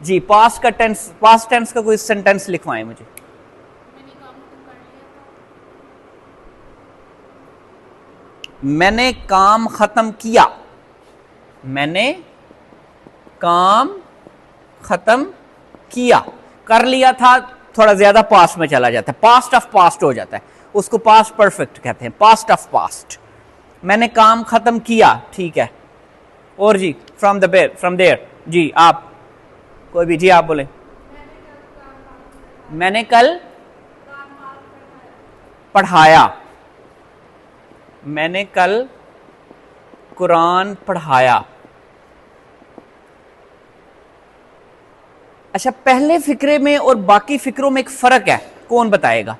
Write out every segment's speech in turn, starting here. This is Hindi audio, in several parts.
जी पास्ट का टेंस, पास्ट टेंस का कोई सेंटेंस लिखवाएं मुझे। मैंने काम खत्म किया, मैंने काम खत्म किया, कर लिया था थोड़ा ज्यादा पास्ट में चला जाता है, पास्ट ऑफ पास्ट हो जाता है, उसको पास्ट परफेक्ट कहते हैं, पास्ट ऑफ पास्ट। मैंने काम खत्म किया, ठीक है। और जी फ्रॉम देयर जी आप कोई भी जी आप बोले। मैंने कल पढ़ाया, मैंने कल कुरान पढ़ाया। अच्छा, पहले फिक्रे में और बाकी फिक्रों में एक फर्क है, कौन बताएगा?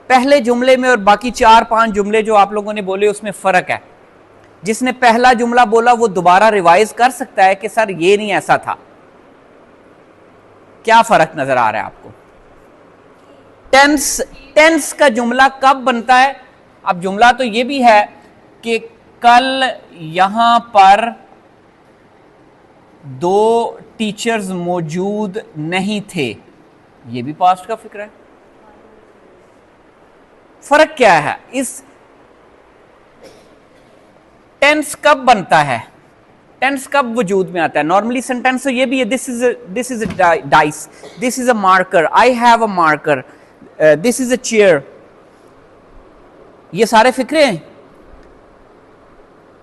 पहले जुमले में और बाकी 4-5 जुमले जो आप लोगों ने बोले उसमें फर्क है। जिसने पहला जुमला बोला वो दोबारा रिवाइज कर सकता है कि सर ये नहीं ऐसा था। क्या फर्क नजर आ रहा है आपको? टेंस का जुमला कब बनता है? अब जुमला तो ये भी है कि कल यहां पर 2 टीचर्स मौजूद नहीं थे, ये भी पास्ट का फिक्र है। फर्क क्या है? इस टेंस कब बनता है, टेंस कब वजूद में आता है? नॉर्मली सेंटेंस तो ये भी है, this is a dice, this is a marker, I have a marker, this is a chair, ये सारे फिक्रे हैं,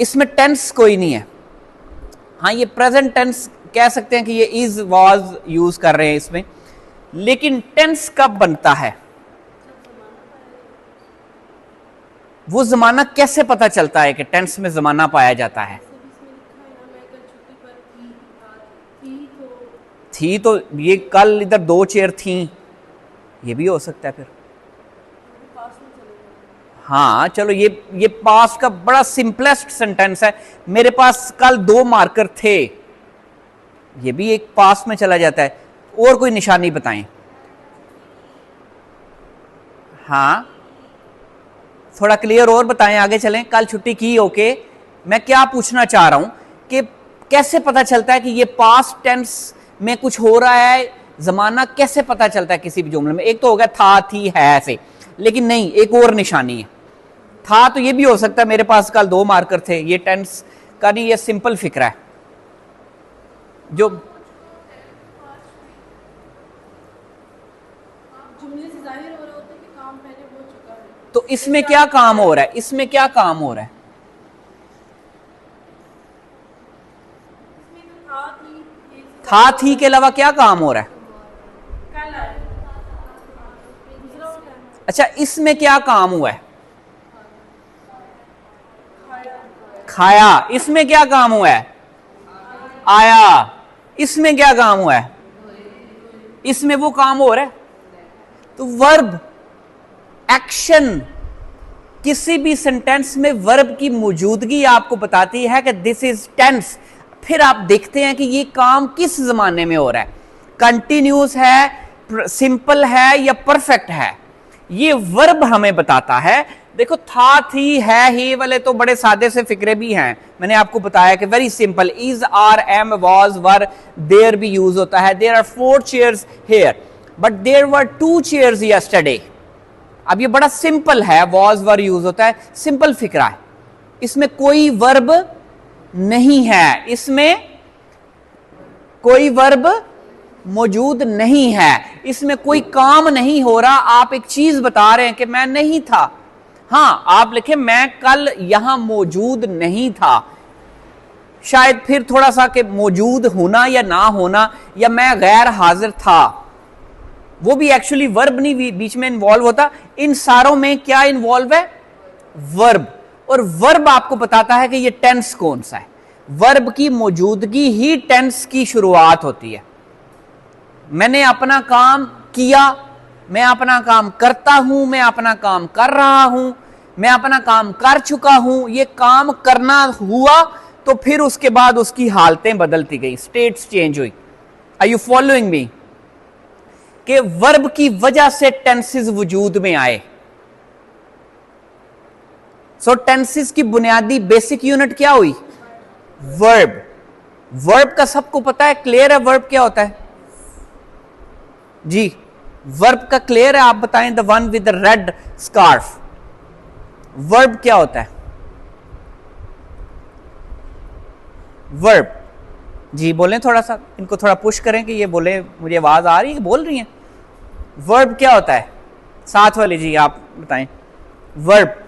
इसमें टेंस कोई नहीं है। हाँ, ये प्रेजेंट टेंस कह सकते हैं कि ये इज वाज यूज कर रहे हैं इसमें, लेकिन टेंस कब बनता है? वो जमाना कैसे पता चलता है कि टेंस में जमाना पाया जाता है? थी तो ये कल इधर 2 चेयर थी, ये भी हो सकता है फिर। हाँ चलो, ये पास्ट का बड़ा सिंपलेस्ट सेंटेंस है, मेरे पास कल 2 मार्कर थे, ये भी एक पास्ट में चला जाता है। और कोई निशानी बताएं। हाँ थोड़ा क्लियर और बताएं, आगे चलें। कल छुट्टी की, ओके। मैं क्या पूछना चाह रहा हूं कि कैसे पता चलता है कि ये पास्ट टेंस में कुछ हो रहा है, जमाना कैसे पता चलता है किसी भी जुमले में? एक तो हो गया था, थी, है, ऐसे, लेकिन नहीं, एक और निशानी है। था तो ये भी हो सकता है मेरे पास कल 2 मार्कर थे, ये टेंस का नहीं, ये सिंपल फिक्र है जो तो इसमें क्या काम हो रहा है? इसमें क्या काम हो रहा है? था थी के अलावा क्या काम हो रहा है? अच्छा, इसमें क्या काम हुआ है? खाया। इसमें क्या काम हुआ है? आया। इसमें क्या काम हुआ है? इसमें वो काम हो रहा है। तो वर्ब, एक्शन, किसी भी सेंटेंस में वर्ब की मौजूदगी आपको बताती है कि दिस इज टेंस। फिर आप देखते हैं कि ये काम किस जमाने में हो रहा है, कंटिन्यूस है, सिंपल है या परफेक्ट है, ये वर्ब हमें बताता है। देखो था, थी, है, ही वाले तो बड़े सादे से फिक्रे भी हैं, मैंने आपको बताया कि very simple, is, are, am, was, were, there भी यूज होता है। There are 4 chairs here but there were 2 chairs yesterday. अब ये बड़ा सिंपल है, वाज, वर यूज होता है, सिंपल फिक्रा है, इसमें कोई वर्ब नहीं है, इसमें कोई वर्ब मौजूद नहीं है, इसमें कोई काम नहीं हो रहा। आप एक चीज बता रहे हैं कि मैं नहीं था। हाँ, आप लिखे मैं कल यहां मौजूद नहीं था, शायद फिर थोड़ा सा कि मौजूद होना या ना होना, या मैं गैर हाजिर था, वो भी एक्चुअली वर्ब नहीं बीच में इन्वॉल्व होता। इन सारों में क्या इन्वॉल्व है? वर्ब। और वर्ब आपको बताता है कि ये टेंस कौन सा है। वर्ब की मौजूदगी ही टेंस की शुरुआत होती है। मैंने अपना काम किया, मैं अपना काम करता हूं, मैं अपना काम कर रहा हूं, मैं अपना काम कर चुका हूं, ये काम करना हुआ, तो फिर उसके बाद उसकी हालतें बदलती गई, स्टेट्स चेंज हुई। Are you following me? कि वर्ब की वजह से टेंसेस वजूद में आए। सो टेंसेस की बुनियादी बेसिक यूनिट क्या हुई? वर्ब। वर्ब का सबको पता है, क्लियर है वर्ब क्या होता है जी? वर्ब का क्लियर है? आप बताएं, the one with the red scarf, verb क्या होता है? वर्ब जी बोलें, थोड़ा सा इनको थोड़ा पुश करें कि ये बोले, मुझे आवाज आ रही है, बोल रही हैं। वर्ब क्या होता है? साथ वाले जी आप बताएं, वर्ब।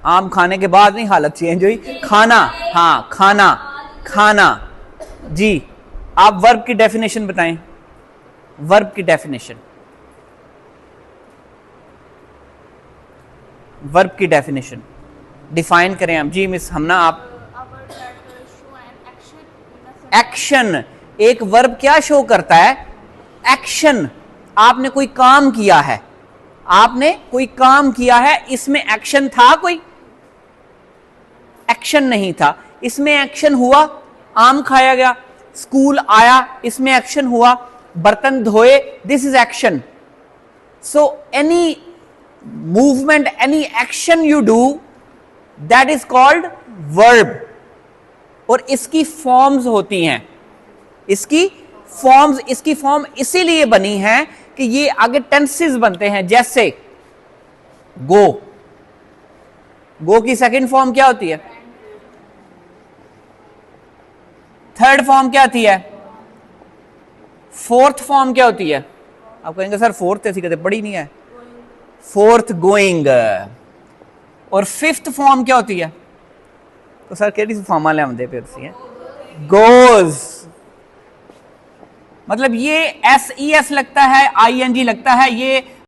आम खाने के बाद नहीं हालत चेंज हुई, खाना, हाँ खाना, खाना जी। आप वर्ब की डेफिनेशन बताएं, वर्ब की डेफिनेशन, वर्ब की डेफिनेशन डिफाइन करें आप जी। मिस हमना आप। एक्शन, एक वर्ब क्या शो करता है? एक्शन। आपने कोई काम किया है, आपने कोई काम किया है, इसमें एक्शन था? कोई एक्शन नहीं था, इसमें एक्शन हुआ। आम खाया गया, स्कूल आया, इसमें एक्शन हुआ। बर्तन धोए, this is action. So any movement, any action you do, that is called verb. और इसकी फॉर्म्स होती हैं, इसकी फॉर्म्स, इसकी फॉर्म इसीलिए बनी है कि ये आगे टेंसेस बनते हैं। जैसे गो, गो की सेकंड फॉर्म क्या होती है? थर्ड फॉर्म क्या आती है? फोर्थ फॉर्म क्या होती है? आप कहेंगे सर फोर्थ ऐसी कहते पढ़ी नहीं है। Fourth going. और फिफ्थ फॉर्म क्या होती है? तो सर केड़ी फॉर्म ले आते फिर सी गोज। मतलब ये SES लगता है, ING लगता है, ये